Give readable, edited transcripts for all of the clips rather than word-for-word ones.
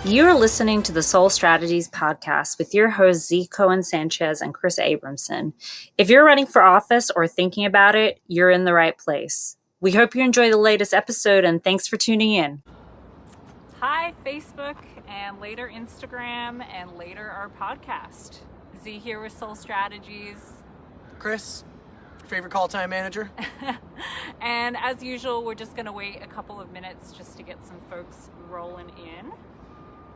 You're listening to the SoleStrategies podcast with your hosts Z. Cohen Sanchez and Chris Abramson. If you're running for office or thinking about it, you're in the right place. We hope you enjoy the latest episode and thanks for tuning in. Hi, Facebook, and later Instagram, and later our podcast. Z here with SoleStrategies. Chris, favorite call time manager. And as usual, we're just going to wait a couple of minutes just to get some folks rolling in.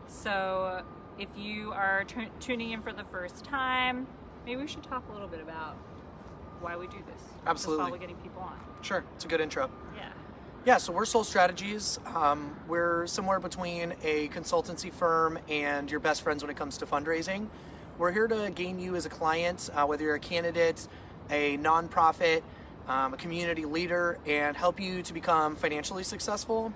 So if you are tuning in for the first time, maybe we should talk a little bit about why we do this. Absolutely. While we're getting people on. Sure, it's a good intro. Yeah, so we're SoleStrategies. We're somewhere between a consultancy firm and your best friends when it comes to fundraising. We're here to gain you as a client, whether you're a candidate, a nonprofit, a community leader, and help you to become financially successful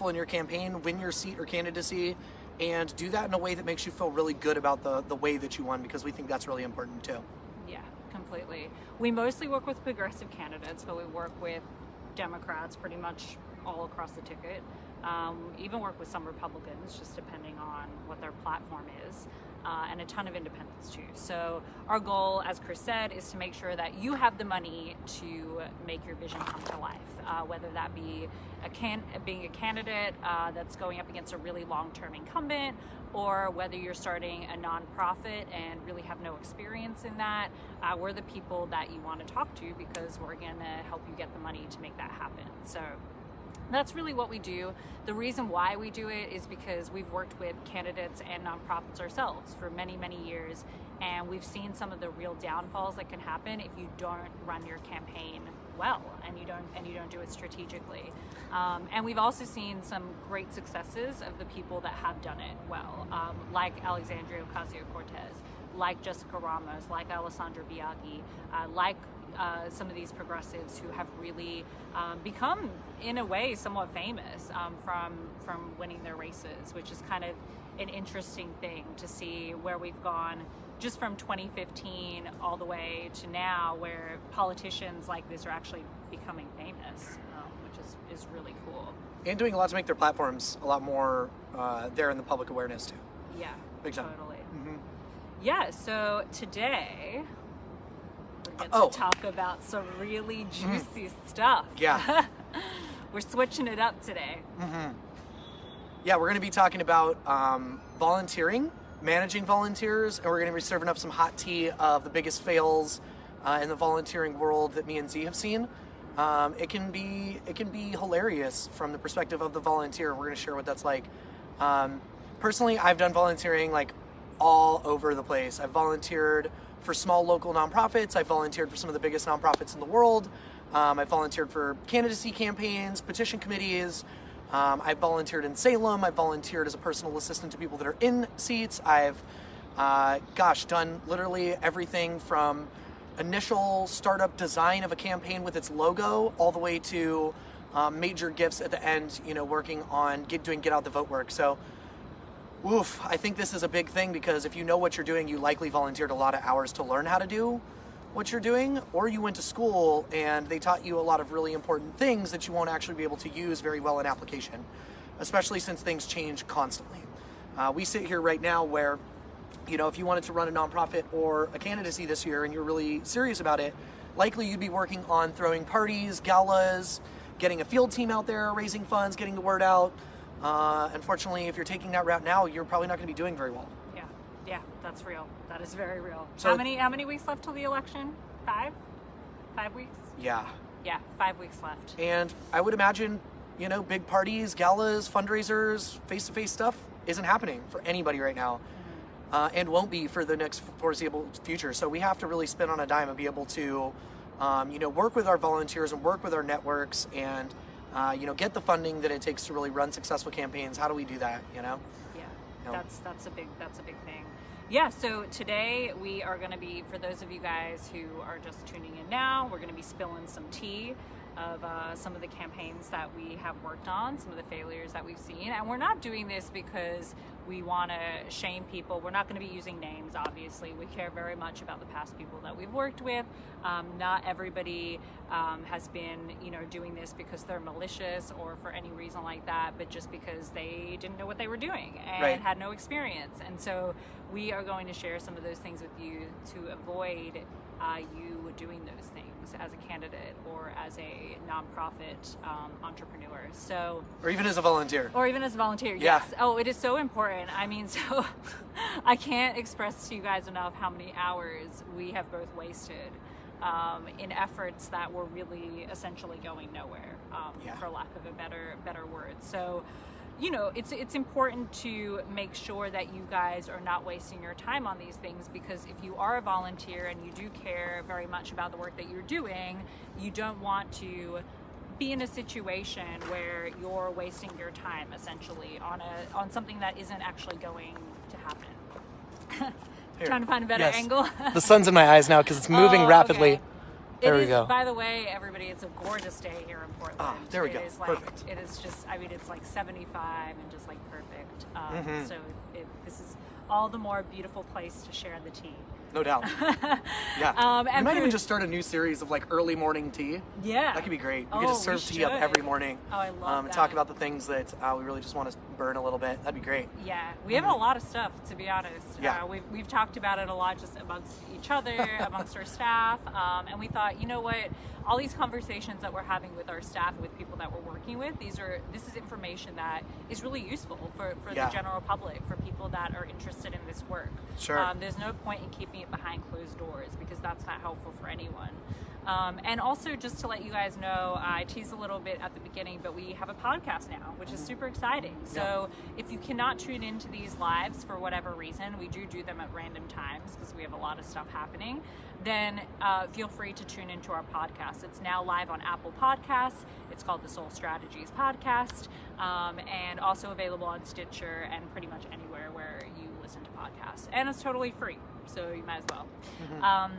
in your campaign, win your seat or candidacy, and do that in a way that makes you feel really good about the way that you won, because we think that's really important too. Yeah, completely. We mostly work with progressive candidates, but we work with Democrats pretty much all across the ticket. Even work with some Republicans, just depending on what their platform is, and a ton of independents too. So our goal, as Chris said, is to make sure that you have the money to make your vision come to life, whether that be being a candidate that's going up against a really long-term incumbent, or whether you're starting a nonprofit and really have no experience in that. We're the people that you want to talk to, because we're going to help you get the money to make that happen. So that's really what we do. The reason why we do it is because we've worked with candidates and nonprofits ourselves for many, many years, and we've seen some of the real downfalls that can happen if you don't run your campaign well and you don't do it strategically. And we've also seen some great successes of the people that have done it well, like Alexandria Ocasio-Cortez, like Jessica Ramos, like Alessandra Biaggi, like some of these progressives who have really become, in a way, somewhat famous from winning their races, which is kind of an interesting thing to see where we've gone just from 2015 all the way to now, where politicians like this are actually becoming famous, which is really cool. And doing a lot to make their platforms a lot more there in the public awareness too. Yeah, big time. Totally. Mm-hmm. Yeah, so today we get to talk about some really juicy stuff. Yeah. We're switching it up today. Mm-hmm. Yeah, we're going to be talking about volunteering, managing volunteers, and we're going to be serving up some hot tea of the biggest fails in the volunteering world that me and Z have seen. It can be hilarious from the perspective of the volunteer. We're going to share what that's like. Personally, I've done volunteering like all over the place. I've volunteered for small local nonprofits. I've volunteered for some of the biggest nonprofits in the world. I've volunteered for candidacy campaigns, petition committees. I've volunteered in Salem. I've volunteered as a personal assistant to people that are in seats. I've, done literally everything from initial startup design of a campaign with its logo all the way to major gifts at the end, working on doing get out the vote work. So, I think this is a big thing, because if you know what you're doing, you likely volunteered a lot of hours to learn how to do what you're doing, or you went to school and they taught you a lot of really important things that you won't actually be able to use very well in application, especially since things change constantly. We sit here right now where, if you wanted to run a nonprofit or a candidacy this year and you're really serious about it, likely you'd be working on throwing parties, galas, getting a field team out there, raising funds, getting the word out. Unfortunately, if you're taking that route now, you're probably not going to be doing very well. Yeah, that's real. That is very real. So, how many weeks left till the election? 5 weeks? Yeah, 5 weeks left. And I would imagine, big parties, galas, fundraisers, face-to-face stuff isn't happening for anybody right now, and won't be for the next foreseeable future. So we have to really spin on a dime and be able to, work with our volunteers and work with our networks and, get the funding that it takes to really run successful campaigns. How do we do that, Yeah, that's a big thing. Yeah, so today we are going to be, for those of you guys who are just tuning in now, we're going to be spilling some tea. some of the campaigns that we have worked on, some of the failures that we've seen. And we're not doing this because we want to shame people. We're not going to be using names, obviously. We care very much about the past people that we've worked with. Not everybody has been, doing this because they're malicious or for any reason like that, but just because they didn't know what they were doing and had no experience. And so we are going to share some of those things with you to avoid you doing those things as a candidate or as a nonprofit entrepreneur. So, or even as a volunteer. Yes. Oh, it is so important. I mean, so I can't express to you guys enough how many hours we have both wasted in efforts that were really essentially going nowhere, for lack of a better word. So, it's important to make sure that you guys are not wasting your time on these things, because if you are a volunteer and you do care very much about the work that you're doing, you don't want to be in a situation where you're wasting your time essentially on something that isn't actually going to happen. Trying to find a better angle. The sun's in my eyes now because it's moving rapidly. Okay. There we go. By the way, everybody, it's a gorgeous day here in Portland. Oh, there we go. Perfect. It is just, it's like 75 and just like perfect. So this is all the more beautiful place to share the tea. No doubt. Yeah. We might even just start a new series of like early morning tea. Yeah. That could be great. We could just serve tea up every morning. Oh, I love that. And talk about the things that we really just want to burn a little bit. That'd be great. Yeah. We have a lot of stuff, to be honest. Yeah. We've talked about it a lot just amongst each other, amongst our staff. And we thought, you know what? All these conversations that we're having with our staff, with people that we're working with, this is information that is really useful for the general public, for people that are interested in this work. Sure. There's no point in keeping it behind closed doors because that's not helpful for anyone. And also, just to let you guys know, I teased a little bit at the beginning, but we have a podcast now, which is super exciting. So if you cannot tune into these lives for whatever reason, we do them at random times because we have a lot of stuff happening, then feel free to tune into our podcast. It's now live on Apple Podcasts. It's called the SoleStrategies podcast, and also available on Stitcher and pretty much anywhere where you listen to podcasts. And it's totally free, so you might as well.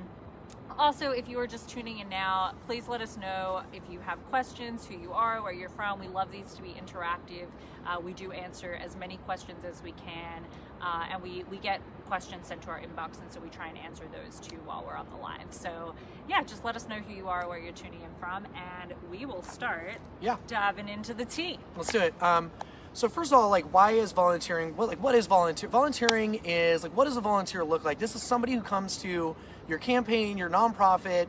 Also, if you are just tuning in now, please let us know if you have questions, who you are, where you're from. We love these to be interactive. We do answer as many questions as we can, and we get questions sent to our inbox, and so we try and answer those too while we're on the live. So yeah, just let us know who you are, where you're tuning in from, and we will start diving into the tea. Let's do it. So first of all, why is volunteering? What is volunteer? Volunteering is what does a volunteer look like? This is somebody who comes to your campaign, your nonprofit,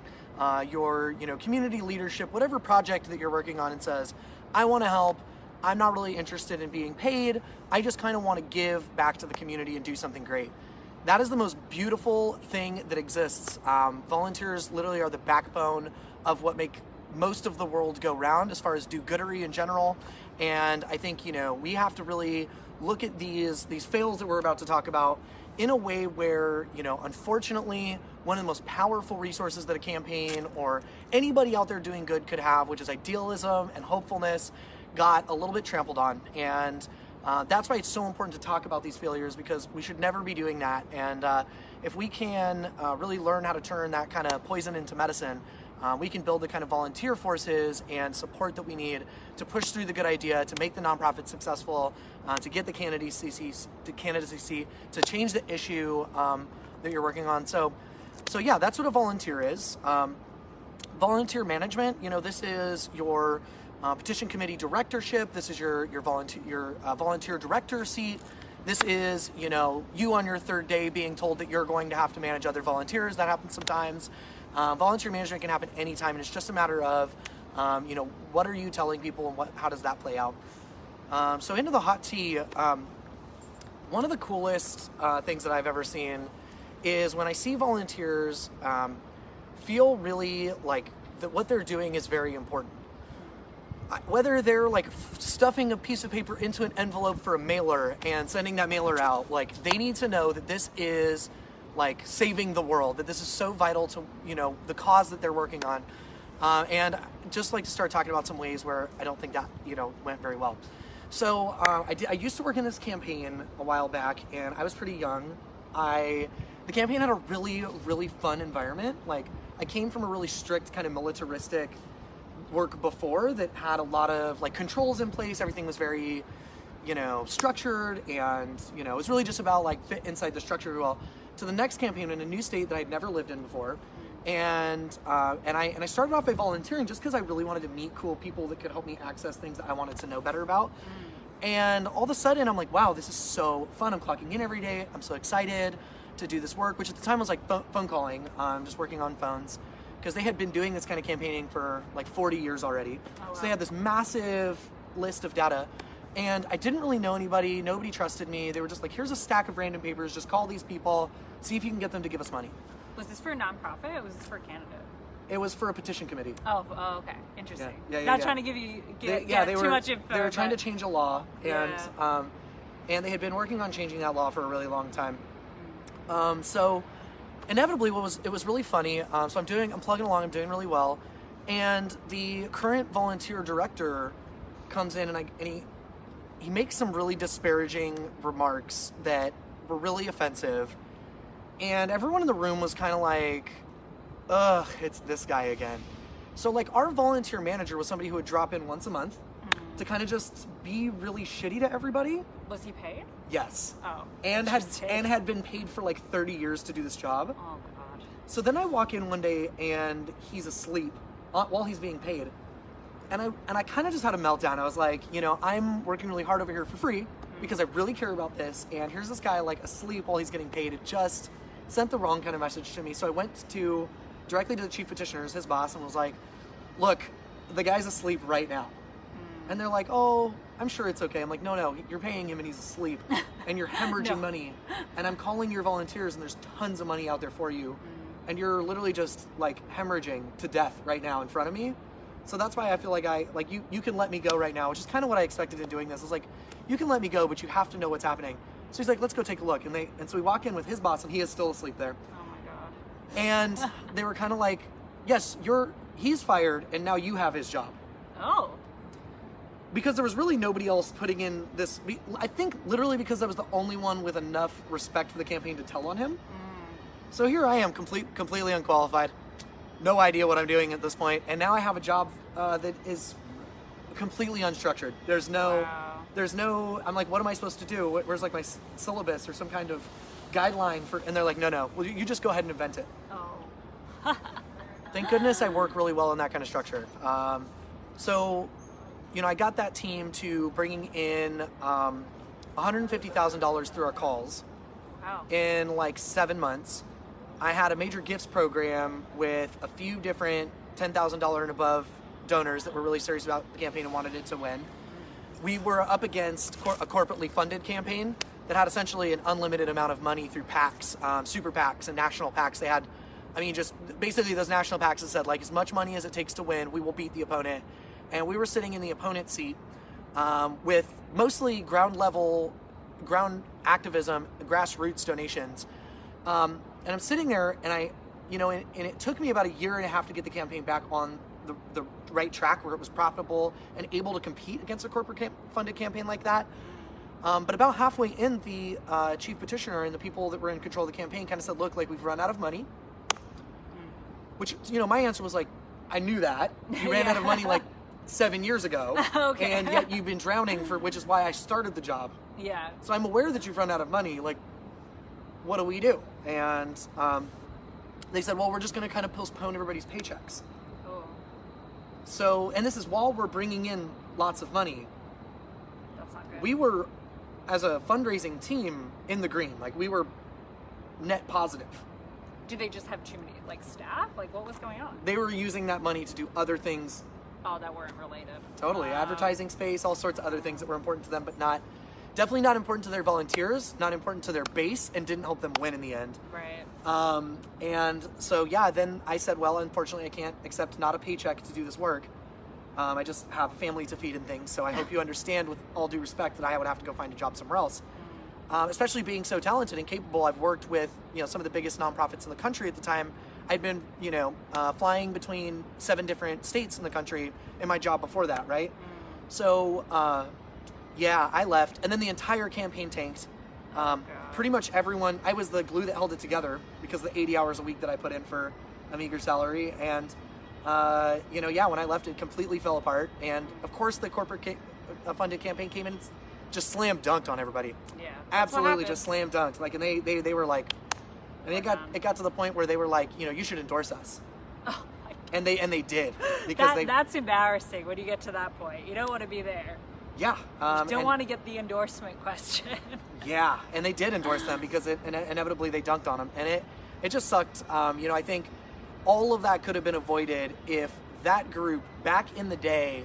your community leadership, whatever project that you're working on, and says, I want to help. I'm not really interested in being paid. I just kind of want to give back to the community and do something great. That is the most beautiful thing that exists. Volunteers literally are the backbone of what make most of the world go round as far as do-goodery in general. And I think, we have to really look at these fails that we're about to talk about in a way where, unfortunately, one of the most powerful resources that a campaign or anybody out there doing good could have, which is idealism and hopefulness, got a little bit trampled on. And that's why it's so important to talk about these failures, because we should never be doing that. And if we can really learn how to turn that kind of poison into medicine, we can build the kind of volunteer forces and support that we need to push through the good idea, to make the nonprofit successful, to get the candidacy seat, to change the issue that you're working on. So yeah, that's what a volunteer is. Volunteer management, this is your petition committee directorship. This is your volunteer director seat. This is, you on your third day being told that you're going to have to manage other volunteers. That happens sometimes. Volunteer management can happen anytime, and it's just a matter of, what are you telling people and how does that play out? So into the hot tea, one of the coolest things that I've ever seen is when I see volunteers feel really like that what they're doing is very important. Whether they're stuffing a piece of paper into an envelope for a mailer and sending that mailer out, they need to know that this is saving the world, that this is so vital to, the cause that they're working on. And just to start talking about some ways where I don't think that, went very well. So I used to work in this campaign a while back, and I was pretty young. The campaign had a really, really fun environment. I came from a really strict kind of militaristic work before that had a lot of like controls in place. Everything was very, structured, and it was really just about like fit inside the structure well. To the next campaign in a new state that I'd never lived in before, and I started off by volunteering just because I really wanted to meet cool people that could help me access things that I wanted to know better about. And all of a sudden, I'm like, wow, this is so fun. I'm clocking in every day. I'm so excited to do this work, which at the time was like phone calling, just working on phones, because they had been doing this kind of campaigning for like 40 years already. Oh, wow. So they had this massive list of data, and I didn't really know anybody. Nobody trusted me. They were just like, here's a stack of random papers. Just call these people, see if you can get them to give us money. Was this for a nonprofit, or was this for a candidate? It was for a petition committee. Oh, okay. Interesting. Yeah, Not trying to give you they too were, much info. They were trying to change a law, and they had been working on changing that law for a really long time. So inevitably, it was really funny. So I'm plugging along. I'm doing really well, and the current volunteer director comes in, and he makes some really disparaging remarks that were really offensive, and everyone in the room was kind of like, ugh, it's this guy again. So like our volunteer manager was somebody who would drop in once a month to kind of just be really shitty to everybody. Was he paid? Yes. Oh. And had been paid for like 30 years to do this job. Oh God. So then I walk in one day and he's asleep while he's being paid. And I kind of just had a meltdown. I was like, I'm working really hard over here for free because I really care about this, and here's this guy like asleep while he's getting paid. It just sent the wrong kind of message to me. So I went directly to the chief petitioners, his boss, and was like, look, the guy's asleep right now. And they're like, oh, I'm sure it's okay. I'm like, no, you're paying him and he's asleep and you're hemorrhaging money, and I'm calling your volunteers and there's tons of money out there for you, and you're literally just like hemorrhaging to death right now in front of me. So that's why I feel like you can let me go right now, which is kind of what I expected in doing this. It's like, you can let me go, but you have to know what's happening. So he's like, let's go take a look. And so we walk in with his boss, and he is still asleep there. Oh my God. And they were kind of like, yes, he's fired, and now you have his job. Oh. Because there was really nobody else putting in this. I think literally because I was the only one with enough respect for the campaign to tell on him. So here I am, completely unqualified. No idea what I'm doing at this point. And now I have a job that is completely unstructured. There's no, I'm like, what am I supposed to do? Where's like my syllabus or some kind of guideline for, and they're like, no, well, you just go ahead and invent it. Oh. Thank goodness I work really well in that kind of structure. So, I got that team to bringing in $150,000 through our calls. Wow. In like 7 months. I had a major gifts program with a few different $10,000 and above donors that were really serious about the campaign and wanted it to win. We were up against a corporately funded campaign that had essentially an unlimited amount of money through PACs, super PACs and national PACs. They had, just basically those national PACs that said like, as much money as it takes to win, we will beat the opponent. And we were sitting in the opponent's seat with mostly ground activism, grassroots donations. And I'm sitting there, and and it took me about 1.5 years to get the campaign back on the right track where it was profitable and able to compete against a corporate funded campaign like that. But about halfway in, the chief petitioner and the people that were in control of the campaign kind of said, look, like, we've run out of money. Which, my answer was like, I knew that. You ran out of money like 7 years ago. Okay. And yet you've been drowning which is why I started the job. Yeah. So I'm aware that you've run out of money. Like, what do we do? And they said, well, we're just going to kind of postpone everybody's paychecks. Oh. So, and this is while we're bringing in lots of money. That's not good. We were, as a fundraising team, in the green. Like, we were net positive. Do they just have too many, staff? What was going on? They were using that money to do other things. Oh, that weren't related. Totally. Advertising space, all sorts of other things that were important to them, but definitely not important to their volunteers, not important to their base, and didn't help them win in the end. Right. And so, then I said, well, unfortunately, I can't accept not a paycheck to do this work. I just have a family to feed and things, so I hope you understand, with all due respect, that I would have to go find a job somewhere else. Especially being so talented and capable. I've worked with, some of the biggest nonprofits in the country at the time. I'd been, flying between 7 different states in the country in my job before that, right? So, I left, and then the entire campaign tanked. Pretty much everyone, I was the glue that held it together because of the 80 hours a week that I put in for a meager salary, and when I left, it completely fell apart. And of course, the corporate funded campaign came in, and just slam dunked on everybody. Yeah, absolutely, just slam dunked. Like, and they were like, and it got to the point where they were like, you should endorse us. Oh my God. And they did, because that's embarrassing when you get to that point. You don't want to be there. Yeah. You don't want to get the endorsement question. Yeah, and they did endorse them because inevitably they dunked on them, and it just sucked. I think all of that could have been avoided if that group back in the day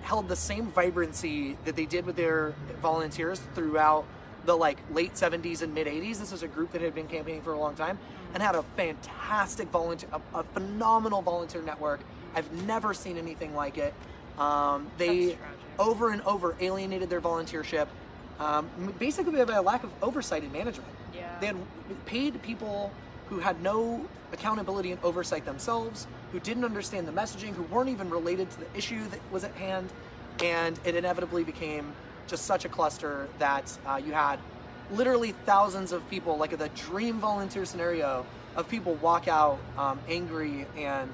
held the same vibrancy that they did with their volunteers throughout the late 70s and mid 80s. This is a group that had been campaigning for a long time and had a fantastic a phenomenal volunteer network. I've never seen anything like it. They over and over alienated their volunteership, basically by a lack of oversight and management. Yeah. They had paid people who had no accountability and oversight themselves, who didn't understand the messaging, who weren't even related to the issue that was at hand, and it inevitably became just such a cluster that you had literally thousands of people, like the dream volunteer scenario of people walk out angry and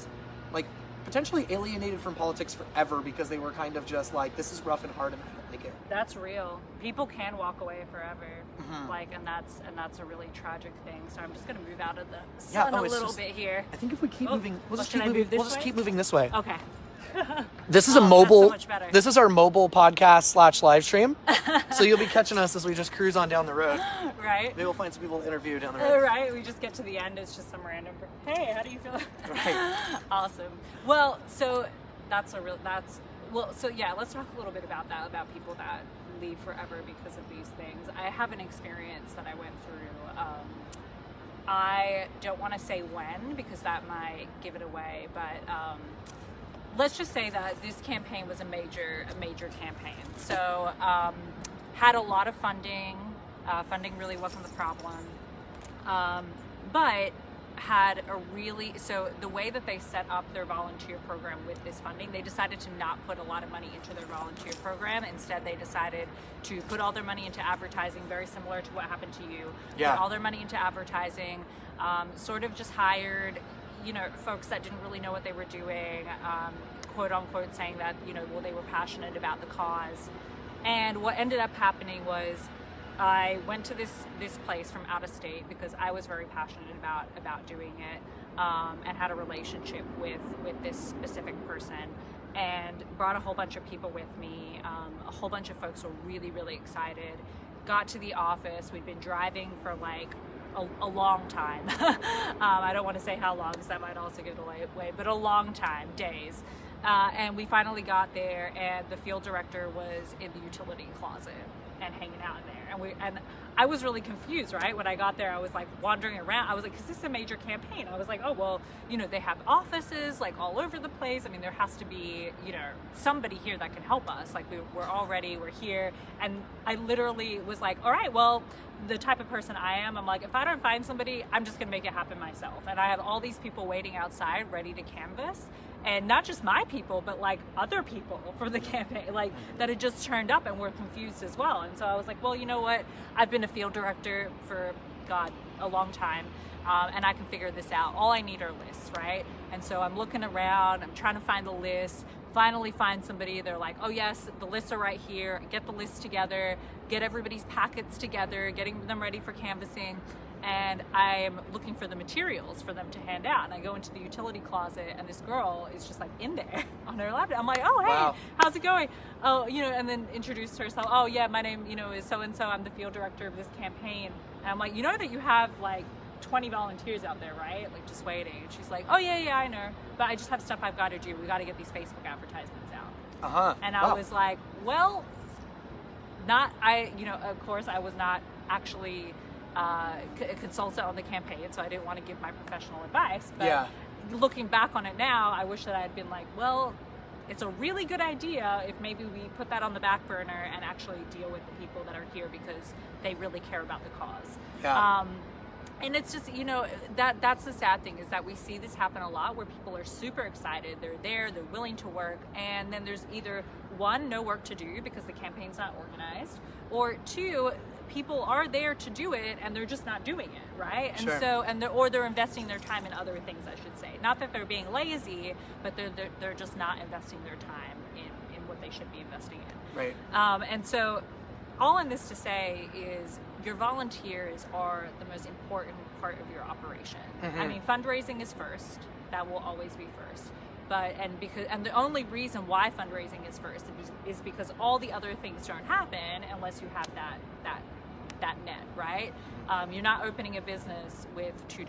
potentially alienated from politics forever because they were kind of just like, this is rough and hard and I don't like it. That's real. People can walk away forever. And that's a really tragic thing. So I'm just gonna move out of the sun a little bit here. I think if we keep moving, we'll just keep moving this way. Okay. This is a mobile. So much better. This is our mobile podcast / live stream. So you'll be catching us as we just cruise on down the road. Right. Maybe we'll find some people to interview down the road. Right. We just get to the end. It's just some random. Hey, how do you feel? Right. Awesome. Well, so let's talk a little bit about that, about people that leave forever because of these things. I have an experience that I went through. I don't want to say when because that might give it away, but let's just say that this campaign was a major campaign. So had a lot of funding. Funding really wasn't the problem, but had so the way that they set up their volunteer program with this funding, they decided to not put a lot of money into their volunteer program. Instead, they decided to put all their money into advertising, very similar to what happened to you. Yeah. Put all their money into advertising, sort of just hired, folks that didn't really know what they were doing, quote unquote, saying that, they were passionate about the cause. And what ended up happening was I went to this place from out of state because I was very passionate about doing it, and had a relationship with this specific person, and brought a whole bunch of people with me. A whole bunch of folks were really, really excited. Got to the office. We'd been driving for a long time. I don't want to say how long because that might also give it away, but a long time, days. And we finally got there, and the field director was in the utility closet and hanging out in there. And I was really confused, right? When I got there, I was wandering around. I was like, because this is a major campaign. I was like, oh, well, they have offices all over the place. I mean, there has to be, somebody here that can help us. We're here. And I literally was like, all right, well, the type of person I am, I'm like, if I don't find somebody, I'm just gonna make it happen myself. And I have all these people waiting outside ready to canvass. And not just my people, but other people for the campaign, that had just turned up and were confused as well. And so I was like, well, you know what? I've been a field director for, a long time, and I can figure this out. All I need are lists, right? And so I'm looking around, I'm trying to find the list, finally find somebody. They're like, oh yes, the lists are right here. Get the list together, get everybody's packets together, getting them ready for canvassing. And I'm looking for the materials for them to hand out. And I go into the utility closet, and this girl is just in there on her laptop. I'm like, oh, hey, wow. How's it going? Oh, and then introduced herself. Oh, yeah, my name, is so-and-so. I'm the field director of this campaign. And I'm like, that you have 20 volunteers out there, right? Just waiting. And she's like, oh, yeah, I know. But I just have stuff I've got to do. We got to get these Facebook advertisements out. Uh-huh. And I was like, well, of course, I was not actually a consultant on the campaign, so I didn't want to give my professional advice. But looking back on it now, I wish that I had been like, well, it's a really good idea if maybe we put that on the back burner and actually deal with the people that are here because they really care about the cause. Yeah. And it's just, that's the sad thing, is that we see this happen a lot where people are super excited, they're there, they're willing to work, and then there's either one, no work to do because the campaign's not organized, or two, people are there to do it and they're just not doing it, right? And Sure. so, they're investing their time in other things, I should say. Not that they're being lazy, but they're just not investing their time in what they should be investing in. Right. And so, all in this to say is your volunteers are the most important part of your operation. Mm-hmm. I mean, fundraising is first. That will always be first. And the only reason why fundraising is first is because all the other things don't happen unless you have that net, right? You're not opening a business with $2.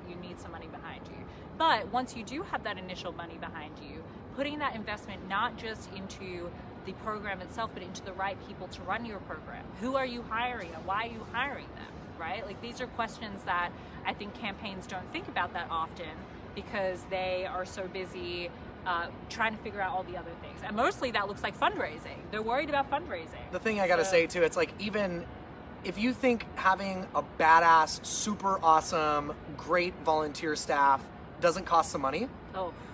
You need some money behind you. But once you do have that initial money behind you, putting that investment not just into the program itself, but into the right people to run your program. Who are you hiring and why are you hiring them, right? Like, these are questions that I think campaigns don't think about that often because they are so busy trying to figure out all the other things. And mostly that looks like fundraising. They're worried about fundraising. The thing I gotta say too, it's like, even if you think having a badass, super awesome, great volunteer staff doesn't cost some money,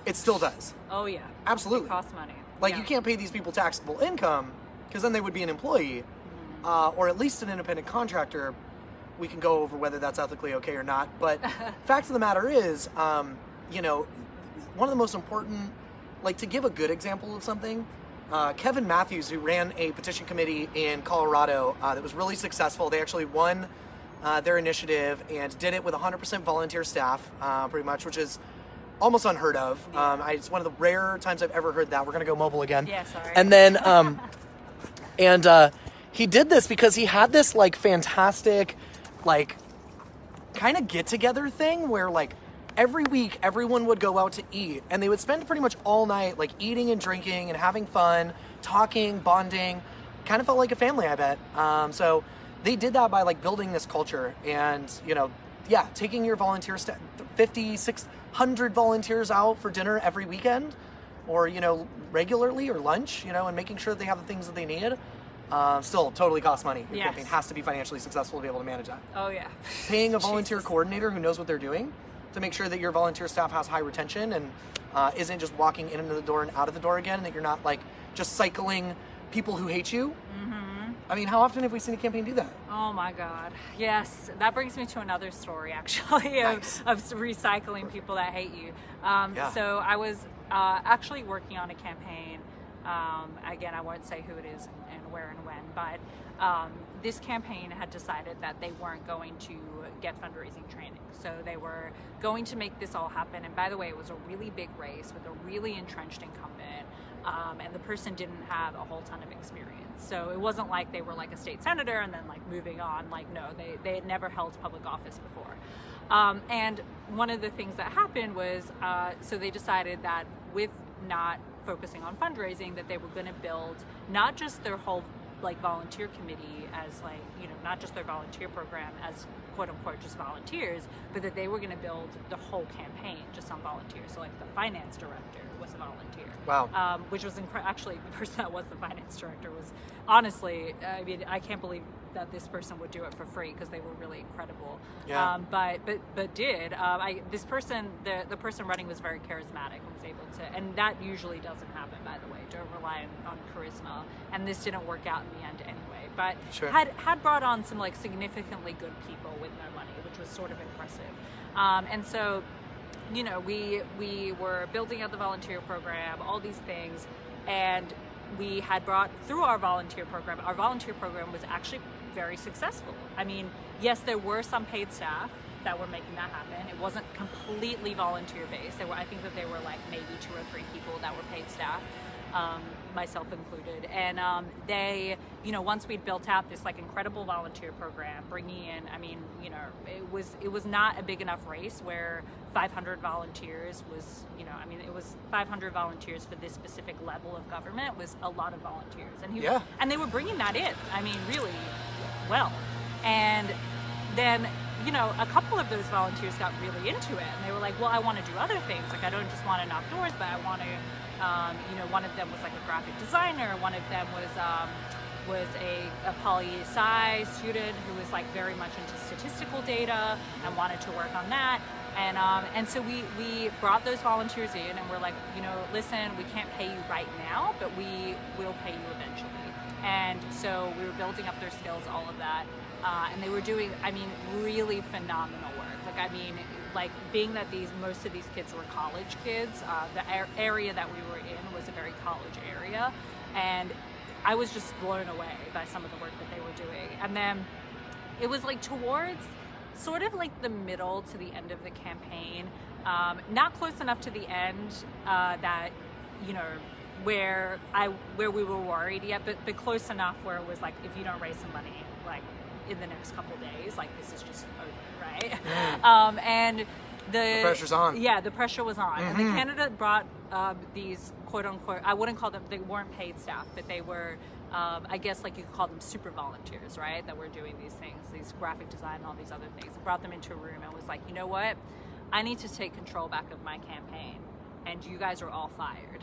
it still does. Oh yeah. Absolutely. It costs money. Like, Yeah. you can't pay these people taxable income because then they would be an employee, or at least an independent contractor. We can go over whether that's ethically okay or not. But fact of the matter is, you know, one of the most important, like, to give a good example of something, Kevin Matthews, who ran a petition committee in Colorado that was really successful. They actually won their initiative and did it with 100% volunteer staff, pretty much, which is almost unheard of. It's one of the rare times I've ever heard that. We're gonna go mobile again. Yeah, sorry. And then, he did this because he had this like fantastic, like, kind of get together thing where, like, every week everyone would go out to eat and they would spend pretty much all night like eating and drinking and having fun, talking, bonding. Kind of felt like a family, I bet. So they did that by like building this culture and, you know, yeah, taking your volunteer 50, 600 volunteers out for dinner every weekend, or, you know, regularly, or lunch, you know, and making sure that they have the things that they need. Still totally costs money. Your Yes. campaign has to be financially successful to be able to manage that. Oh yeah. Paying a volunteer Jesus. coordinator who knows what they're doing to make sure that your volunteer staff has high retention and isn't just walking in and the door and out of the door again, and that you're not like just cycling people who hate you. Mm-hmm. I mean, how often have we seen a campaign do that? Oh my God. Yes. That brings me to another story, actually, Nice. of recycling people that hate you. Yeah. So I was actually working on a campaign. Again, I won't say who it is and where and when, but this campaign had decided that they weren't going to get fundraising training. So they were going to make this all happen. And by the way, it was a really big race with a really entrenched incumbent. And the person didn't have a whole ton of experience. So it wasn't like they were like a state senator and then like moving on. Like, no, they had never held public office before. And one of the things that happened was, so they decided that with not focusing on fundraising, that they were going to build not just their whole like volunteer committee as like, you know, not just their volunteer program as quote unquote just volunteers, but that they were going to build the whole campaign just on volunteers. So like the finance director was a volunteer. Wow. Which was actually the person that was the finance director was honestly, I mean, I can't believe that this person would do it for free because they were really incredible. Yeah. But did this person, the person running was very charismatic and was able to, and that usually doesn't happen, by the way. Don't rely on charisma, and this didn't work out in the end anyway. But Sure. had brought on some like significantly good people with no money, which was sort of impressive. And so, you know, we were building out the volunteer program, all these things, and we had brought through our volunteer program. Our volunteer program was actually very successful. I mean, yes, there were some paid staff that were making that happen. It wasn't completely volunteer based. I think that there were like maybe 2 or 3 people that were paid staff, myself included. And they, you know, once we'd built out this like incredible volunteer program, bringing in, I mean, you know, it was not a big enough race where 500 volunteers was, you know, I mean, it was 500 volunteers for this specific level of government was a lot of volunteers. And and they were bringing that in, I mean, really well. And then, you know, a couple of those volunteers got really into it, and they were like, well, I want to do other things. Like, I don't just want to knock doors, but I want to, you know, one of them was like a graphic designer. One of them was a poli-sci student who was like very much into statistical data and wanted to work on that. And so we brought those volunteers in, and we're like, you know, listen, we can't pay you right now, but we will pay you eventually. And so we were building up their skills, all of that. And they were doing, I mean, really phenomenal work. Like, I mean, like being that most of these kids were college kids, the area that we were in was a very college area. And I was just blown away by some of the work that they were doing. And then it was like towards sort of like the middle to the end of the campaign, not close enough to the end that, you know, where we were worried yet, but close enough where it was like, if you don't raise some money, like in the next couple days, like this is just over, right? And the pressure's on. Yeah, the pressure was on. And the candidate brought these quote unquote, I wouldn't call them, they weren't paid staff, but they were, I guess like you could call them super volunteers, right? That were doing these things, these graphic design and all these other things. I brought them into a room and was like, you know what? I need to take control back of my campaign, and you guys are all fired.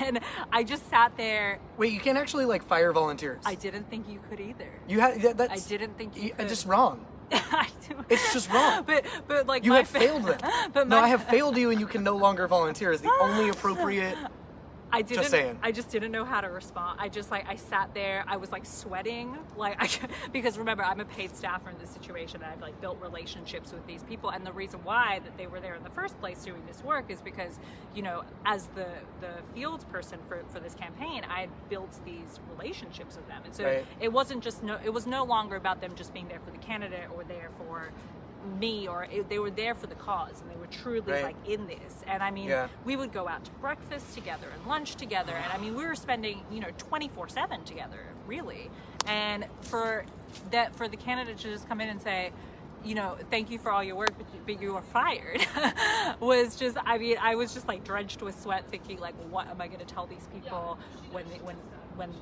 And I just sat there. Wait, you can't actually like fire volunteers. I didn't think you could either. You had I didn't think you could. It's just wrong. It's just wrong. But like you have failed them. But no, I have failed you, and you can no longer volunteer. Is the only appropriate. Just saying. I just didn't know how to respond. I just I sat there. I was like sweating, because remember, I'm a paid staffer in this situation. And I've like built relationships with these people, and the reason why that they were there in the first place doing this work is because, you know, as the field person for this campaign, I had built these relationships with them, and so it wasn't just it was no longer about them just being there for the candidate or there for me, they were there for the cause, and they were truly like in this. And I mean, we would go out to breakfast together and lunch together, and I mean, we were spending, you know, 24/7 together, really. And for the candidate to just come in and say, you know, thank you for all your work, but you are fired, was just, I mean, I was just like drenched with sweat, thinking like, what am I going to tell these people when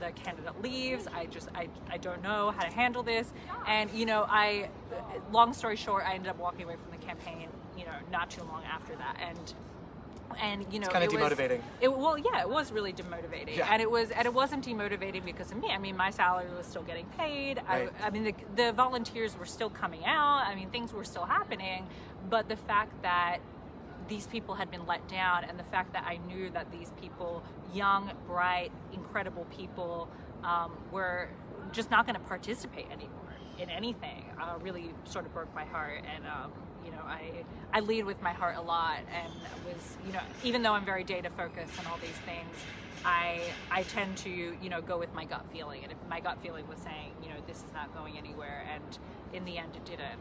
the candidate leaves? I don't know how to handle this. And, you know, long story short, I ended up walking away from the campaign, you know, not too long after that. And you know, it's kind of demotivating. It was really demotivating. And it wasn't demotivating because of me. I mean, my salary was still getting paid. I mean, the volunteers were still coming out. I mean, things were still happening, but the fact that these people had been let down, and the fact that I knew that these people, young, bright, incredible people, were just not going to participate anymore in anything, really sort of broke my heart. And you know, I lead with my heart a lot, and was, you know, even though I'm very data focused and all these things, I tend to, you know, go with my gut feeling. And if my gut feeling was saying, you know, this is not going anywhere, and in the end it didn't,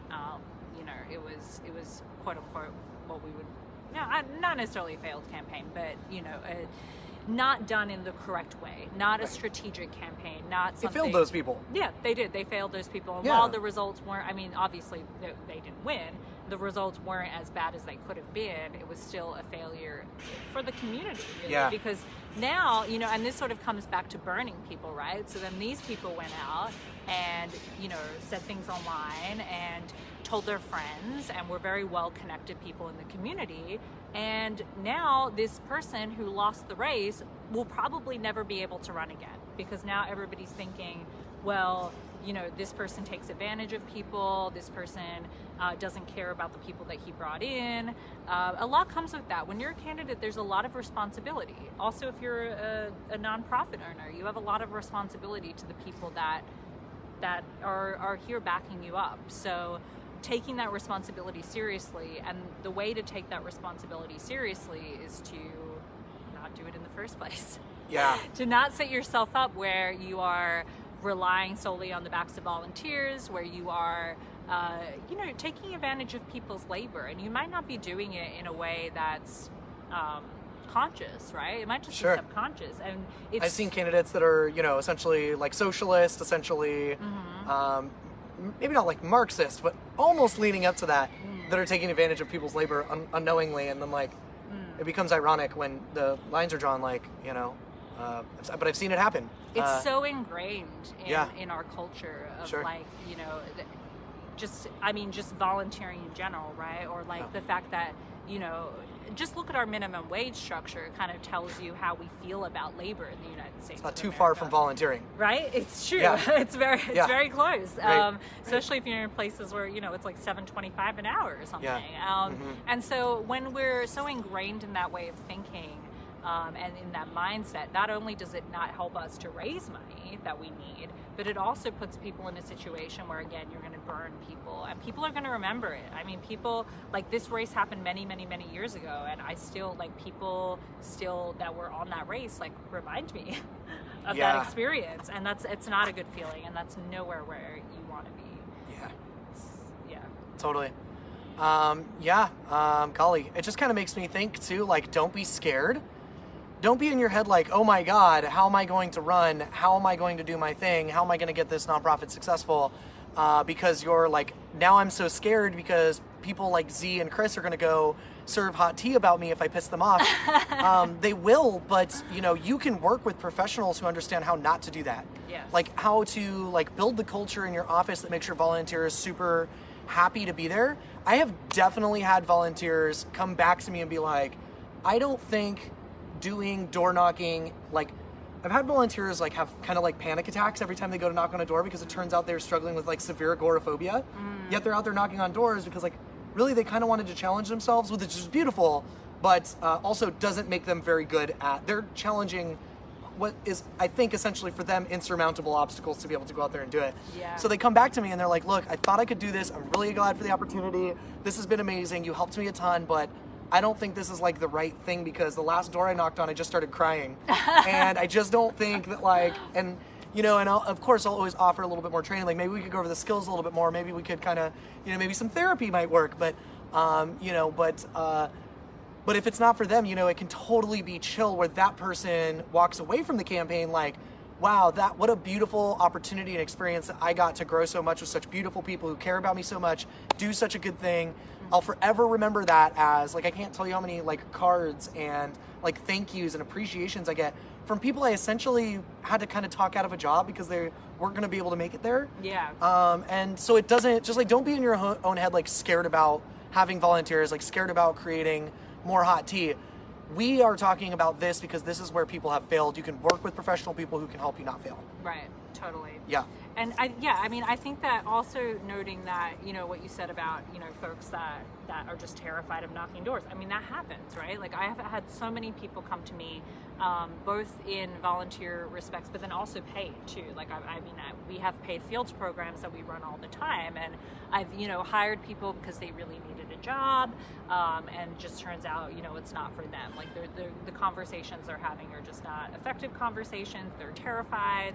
you know, it was quote unquote what we would, not necessarily a failed campaign, but, you know, not done in the correct way, not a strategic campaign, not something. They failed those people. Yeah, they did. They failed those people. And while the results weren't, I mean, obviously they didn't win, the results weren't as bad as they could have been, it was still a failure for the community, really, because now, you know, and this sort of comes back to burning people, right? So then these people went out and, you know, said things online and told their friends, and were very well connected people in the community. And now this person who lost the race will probably never be able to run again, because now everybody's thinking, well, you know, this person takes advantage of people, this person doesn't care about the people that he brought in. A lot comes with that. When you're a candidate, there's a lot of responsibility. Also, if you're a nonprofit owner, you have a lot of responsibility to the people that are here backing you up. So taking that responsibility seriously, and the way to take that responsibility seriously is to not do it in the first place. Yeah. To not set yourself up where you are relying solely on the backs of volunteers, where you are, you know, taking advantage of people's labor, and you might not be doing it in a way that's conscious, right? It might just be subconscious. And I've seen candidates that are, you know, essentially like socialist, essentially, maybe not like Marxist, but almost leaning up to that, that are taking advantage of people's labor unknowingly, and then like it becomes ironic when the lines are drawn, like, you know. But I've seen it happen. It's so ingrained in our culture of like, you know, just volunteering in general, right? Or like the fact that, you know, just look at our minimum wage structure. It kind of tells you how we feel about labor in the United States. It's not too far from volunteering, right? It's true. It's very close. Especially if you're in places where, you know, it's like $7.25 an hour or something. And so when we're so ingrained in that way of thinking, and in that mindset, not only does it not help us to raise money that we need, but it also puts people in a situation where, again, you're going to burn people, and people are going to remember it. I mean, people, like, this race happened many, many, many years ago, and I still, like, people still that were on that race, like, remind me of that experience, and it's not a good feeling, and that's nowhere where you want to be. Yeah. Totally. Golly, it just kind of makes me think too, like, don't be scared. Don't be in your head like, oh my God, how am I going to run? How am I going to do my thing? How am I going to get this nonprofit successful? Because you're like, now I'm so scared because people like Z and Chris are going to go serve hot tea about me if I piss them off. They will, but you can work with professionals who understand how not to do that. Yes. Like how to like build the culture in your office that makes your volunteers super happy to be there. I have definitely had volunteers come back to me and be like, I don't think doing door knocking, like, I've had volunteers like have kind of like panic attacks every time they go to knock on a door because it turns out they're struggling with like severe agoraphobia. Yet they're out there knocking on doors because like really they kind of wanted to challenge themselves, which is beautiful, but also doesn't make them very good at, they're challenging what is, I think, essentially for them insurmountable obstacles to be able to go out there and do it. Yeah. So they come back to me and they're like, look, I thought I could do this. I'm really glad for the opportunity. This has been amazing. You helped me a ton, but I don't think this is like the right thing because the last door I knocked on, I just started crying. And I just don't think that like, and of course I'll always offer a little bit more training. Like maybe we could go over the skills a little bit more. Maybe we could kind of, maybe some therapy might work, but if it's not for them, it can totally be chill where that person walks away from the campaign like, wow, what a beautiful opportunity and experience that I got to grow so much with such beautiful people who care about me so much, do such a good thing. I'll forever remember that as like, I can't tell you how many like cards and like thank yous and appreciations I get from people I essentially had to kind of talk out of a job because they weren't going to be able to make it there. Yeah. And so it doesn't, just like, don't be in your own head, like scared about having volunteers, like scared about creating more hot tea. We are talking about this because this is where people have failed. You can work with professional people who can help you not fail. Right. Totally. Yeah. And I think that also noting that, what you said about, folks that are just terrified of knocking doors. I mean, that happens, right? Like I have had so many people come to me, both in volunteer respects, but then also paid too. Like, we have paid fields programs that we run all the time. And I've, hired people because they really needed a job. And just turns out, it's not for them. Like the conversations they're having are just not effective conversations. They're terrified,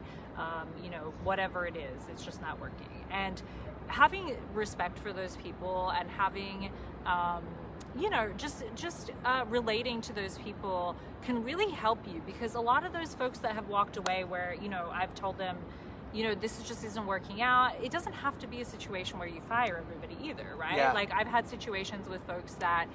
whatever it is, it's just not working. And having respect for those people and having, just relating to those people can really help you, because a lot of those folks that have walked away where, I've told them, this just isn't working out. It doesn't have to be a situation where you fire everybody either, right? Yeah. Like I've had situations with folks that,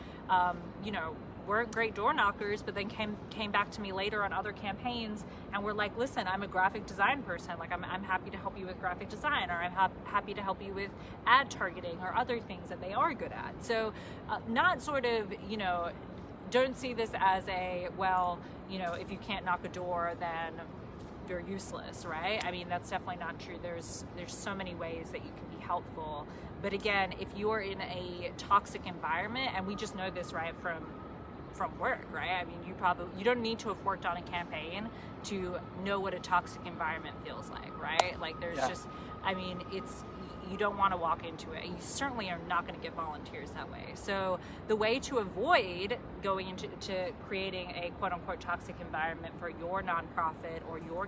weren't great door knockers, but then came back to me later on other campaigns and were like, listen, I'm a graphic design person. Like I'm happy to help you with graphic design, or I'm happy to help you with ad targeting or other things that they are good at. So not sort of, don't see this as a, well, if you can't knock a door, then you're useless, right? I mean, that's definitely not true. There's so many ways that you can be helpful. But again, if you're in a toxic environment, and we just know this, right, from work, right? I mean, you don't need to have worked on a campaign to know what a toxic environment feels like, right? Like there's just, I mean, you don't want to walk into it. You certainly are not going to get volunteers that way. So the way to avoid going into creating a quote unquote toxic environment for your nonprofit or your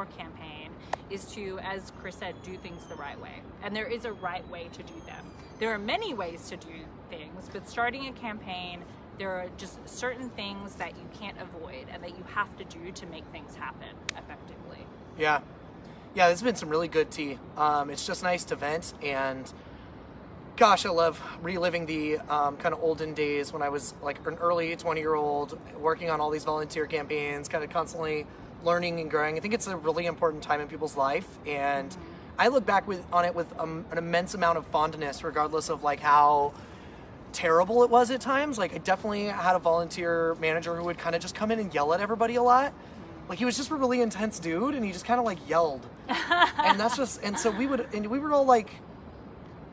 campaign is to, as Chris said, do things the right way. And there is a right way to do them. There are many ways to do things, but starting a campaign, there are just certain things that you can't avoid and that you have to do to make things happen effectively. Yeah, there's been some really good tea. It's just nice to vent, and gosh, I love reliving the kind of olden days when I was like an early 20-year-old working on all these volunteer campaigns, kind of constantly learning and growing. I think it's a really important time in people's life, and I look back on it with an immense amount of fondness, regardless of like how terrible it was at times. Like I definitely had a volunteer manager who would kind of just come in and yell at everybody a lot. Like he was just a really intense dude, and he just kind of like yelled. And so we were all like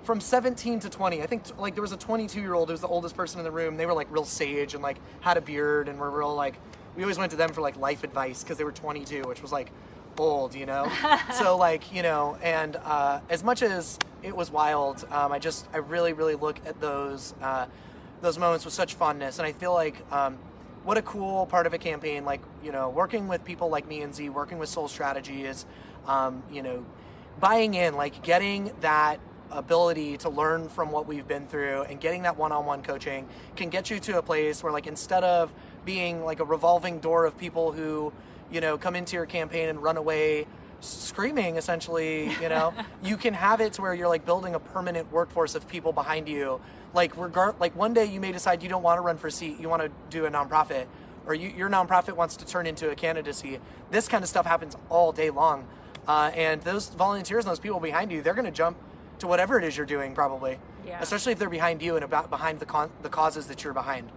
from 17 to 20. I think like there was a 22-year-old who was the oldest person in the room. They were like real sage and like had a beard, and we we always went to them for like life advice because they were 22, which was like old, you know? So like, you know, and as much as it was wild, I really, really look at those moments with such fondness. And I feel like, what a cool part of a campaign, like, you know, working with people like me and Z, working with SoleStrategies, you know, buying in, like getting that ability to learn from what we've been through and getting that one-on-one coaching can get you to a place where, like, instead of being like a revolving door of people who, you know, come into your campaign and run away screaming, essentially, you know, you can have it to where you're like building a permanent workforce of people behind you. Like like one day you may decide you don't want to run for seat, you want to do a nonprofit, or your nonprofit wants to turn into a candidacy. This kind of stuff happens all day long. And those volunteers and those people behind you, they're going to jump to whatever it is you're doing, probably. Yeah. Especially if they're behind you and behind the causes that you're behind.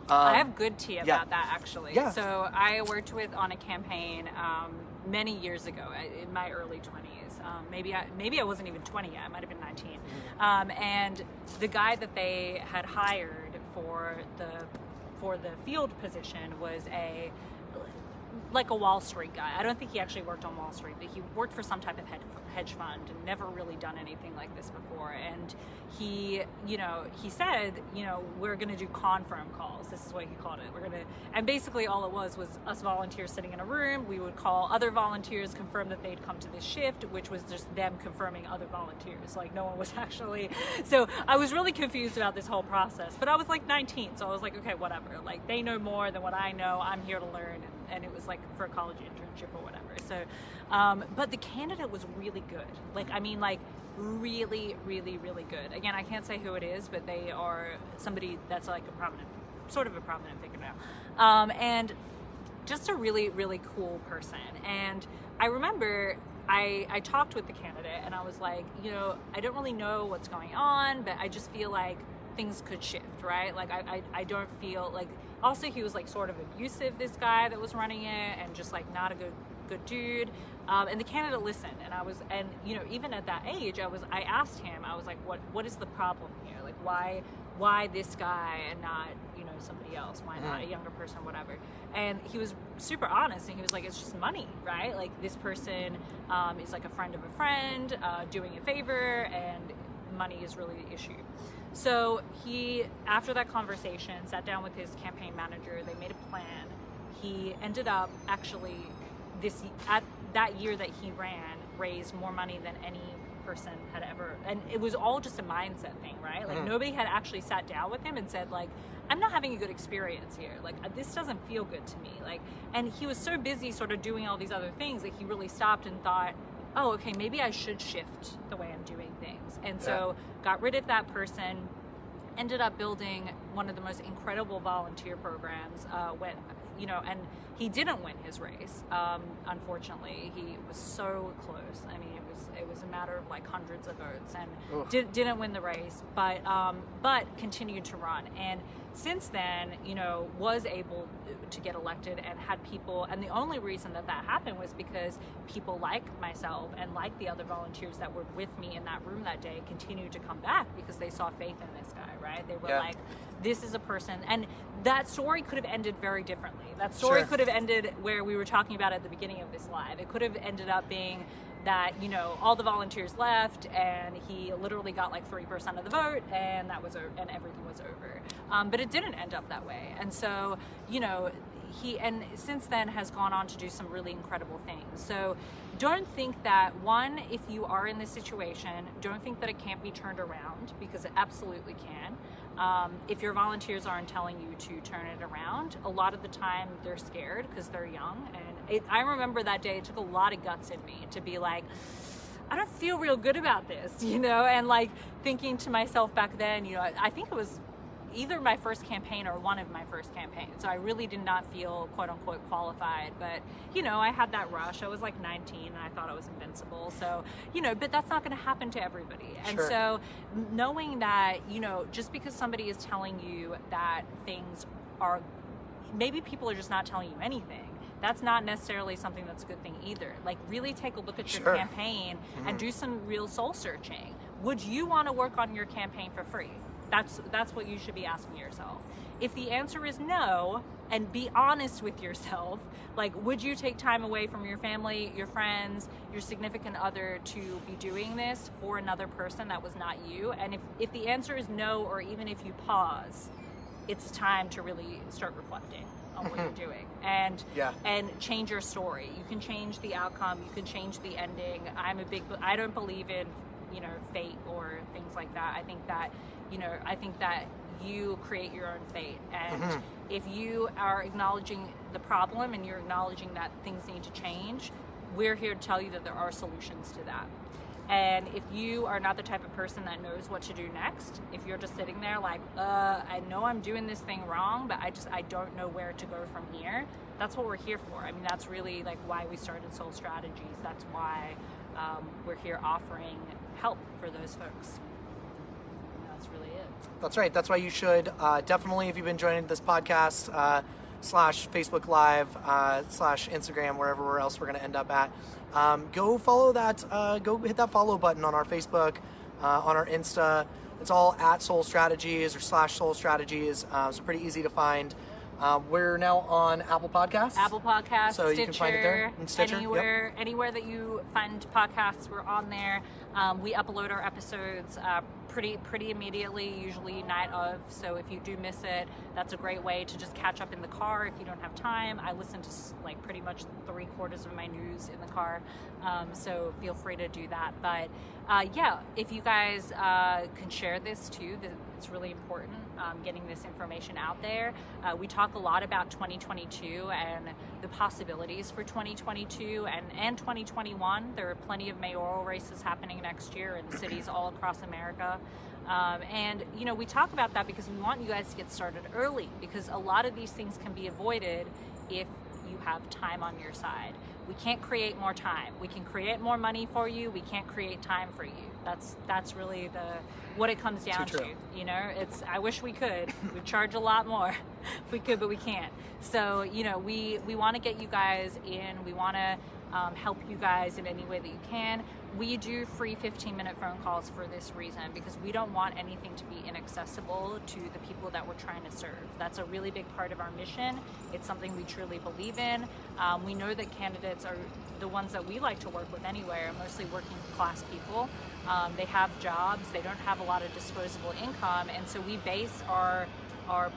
I have good tea about yeah. that, actually. Yeah. So I worked on a campaign many years ago, in my early 20s. Maybe I wasn't even 20 yet. I might have been 19. Mm-hmm. And the guy that they had hired for the field position was like a Wall Street guy. I don't think he actually worked on Wall Street, but he worked for some type of hedge fund and never really done anything like this before. And he said, we're going to do confirm calls. This is what he called it. And basically all it was us volunteers sitting in a room. We would call other volunteers, confirm that they'd come to this shift, which was just them confirming other volunteers. Like, no one was actually, so I was really confused about this whole process, but I was like 19. So I was like, okay, whatever. Like, they know more than what I know. I'm here to learn. And it was like for a college internship or whatever. So, but the candidate was really good. Like, I mean, like really, really, really good. Again, I can't say who it is, but they are somebody that's like sort of a prominent figure now. And just a really, really cool person. And I remember I talked with the candidate and I was like, I don't really know what's going on, but I just feel like things could shift, right? Like I don't feel like, also he was like sort of abusive, this guy that was running it, and just like not a good dude. And the candidate listened, and even at that age, I asked him, I was like, what is the problem here? Like, why this guy and not, somebody else? Why not a younger person, whatever? And he was super honest, and he was like, it's just money, right? Like, this person is like a friend of a friend, doing a favor, and money is really the issue. So he, after that conversation, sat down with his campaign manager. They made a plan. He ended up actually that year that he ran, raised more money than any person had ever, and it was all just a mindset thing, right? Like, nobody had actually sat down with him and said, like, I'm not having a good experience here. Like, this doesn't feel good to me. Like, and he was so busy sort of doing all these other things that he really stopped and thought, oh, okay, maybe I should shift the way I'm doing things. And so got rid of that person, ended up building one of the most incredible volunteer programs, and he didn't win his race. Unfortunately, he was so close. I mean, it was a matter of like hundreds of votes, and didn't win the race, but continued to run. And since then, was able to get elected and had people, and the only reason that happened was because people like myself and like the other volunteers that were with me in that room that day continued to come back because they saw faith in this guy, right? They were like, this is a person, and that story could have ended very differently. That story could have ended where we were talking about at the beginning of this live. It could have ended up being that, all the volunteers left and he literally got like 3% of the vote, and and everything was over. But it didn't end up that way. And so, he, and since then, has gone on to do some really incredible things. So don't think that, one, if you are in this situation, don't think that it can't be turned around, because it absolutely can. If your volunteers aren't telling you to turn it around, a lot of the time they're scared because they're young. And I remember that day, it took a lot of guts in me to be like, I don't feel real good about this, and like thinking to myself back then, I think it was either my first campaign or one of my first campaigns. So I really did not feel quote unquote qualified, but I had that rush. I was like 19 and I thought I was invincible. So, but that's not going to happen to everybody. And so knowing that, just because somebody is telling you that things are, maybe people are just not telling you anything, that's not necessarily something that's a good thing either. Like, really take a look at your campaign and do some real soul searching. Would you want to work on your campaign for free? That's what you should be asking yourself. If the answer is no, and be honest with yourself. Like, would you take time away from your family, your friends, your significant other to be doing this for another person that was not you? And if the answer is no, or even if you pause, it's time to really start reflecting on what you're doing and change your story. You can change the outcome, you can change the ending. I don't believe in, fate or things like that. I think that you create your own fate. And if you are acknowledging the problem and you're acknowledging that things need to change, we're here to tell you that there are solutions to that. And if you are not the type of person that knows what to do next, if you're just sitting there like, I know I'm doing this thing wrong, but I don't know where to go from here, that's what we're here for. I mean, that's really like why we started SoleStrategies. That's why we're here offering help for those folks. And that's really it. That's right. That's why you should definitely, if you've been joining this podcast, / Facebook Live, / Instagram, wherever else we're going to end up at, go follow that, go hit that follow button on our Facebook, on our Insta. It's all at SoleStrategies or /SoleStrategies, so pretty easy to find. We're now on Apple Podcasts. So Stitcher, you can find it there. And Stitcher, anywhere that you find podcasts, we're on there. We upload our episodes pretty immediately, usually night of. So if you do miss it, that's a great way to just catch up in the car if you don't have time. I listen to like pretty much 3/4 of my news in the car, so feel free to do that. But if you guys can share this too, it's really important getting this information out there. We talk a lot about 2022 and the possibilities for 2022 and 2021. There are plenty of mayoral races happening next year in cities all across America. And we talk about that because we want you guys to get started early, because a lot of these things can be avoided if you have time on your side. We can't create more time. We can create more money for you. We can't create time for you. That's really what it comes down to. I wish we could. We'd charge a lot more if we could, but we can't. So we want to get you guys in. We want to help you guys in any way that you can. We do free 15-minute phone calls for this reason, because we don't want anything to be inaccessible to the people that we're trying to serve. That's a really big part of our mission. It's something we truly believe in. We know that candidates are the ones that we like to work with anyway, are mostly working class people. They have jobs, they don't have a lot of disposable income, and so we base our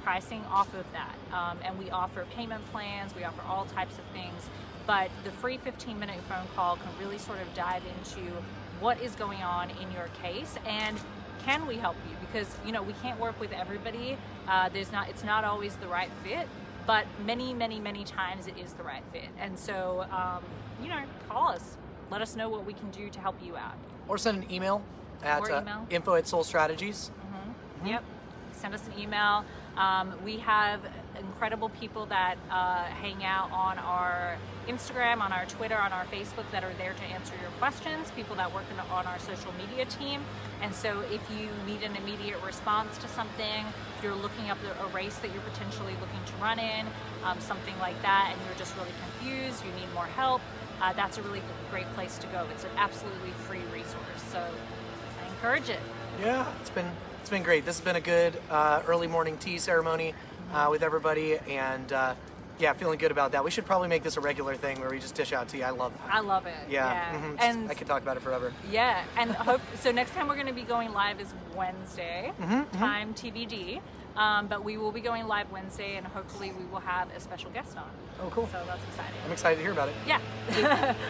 pricing off of that. And we offer payment plans, we offer all types of things. But the free 15-minute phone call can really sort of dive into what is going on in your case, and can we help you? Because we can't work with everybody. It's not always the right fit, but many times it is the right fit. And so call us, let us know what we can do to help you out. Or send an email at info@SoleStrategies. Yep, send us an email. We have incredible people that hang out on our Instagram, on our Twitter, on our Facebook, that are there to answer your questions, people that work on our social media team. And so if you need an immediate response to something, if you're looking up a race that you're potentially looking to run in, something like that, and you're just really confused, you need more help, that's a really great place to go. It's an absolutely free resource, so I encourage it. Yeah, it's been great. This has been a good early morning tea ceremony with everybody, and feeling good about that. We should probably make this a regular thing where we just dish out tea. I love that. I love it. Yeah. And I could talk about it forever. Yeah, and so next time we're going to be going live is Wednesday, time TBD. But we will be going live Wednesday, and hopefully we will have a special guest on. Oh, cool. So that's exciting. I'm excited to hear about it. Yeah.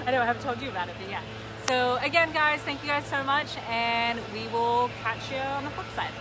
I know I haven't told you about it, but yeah. So again, guys, thank you guys so much, and we will catch you on the flip side.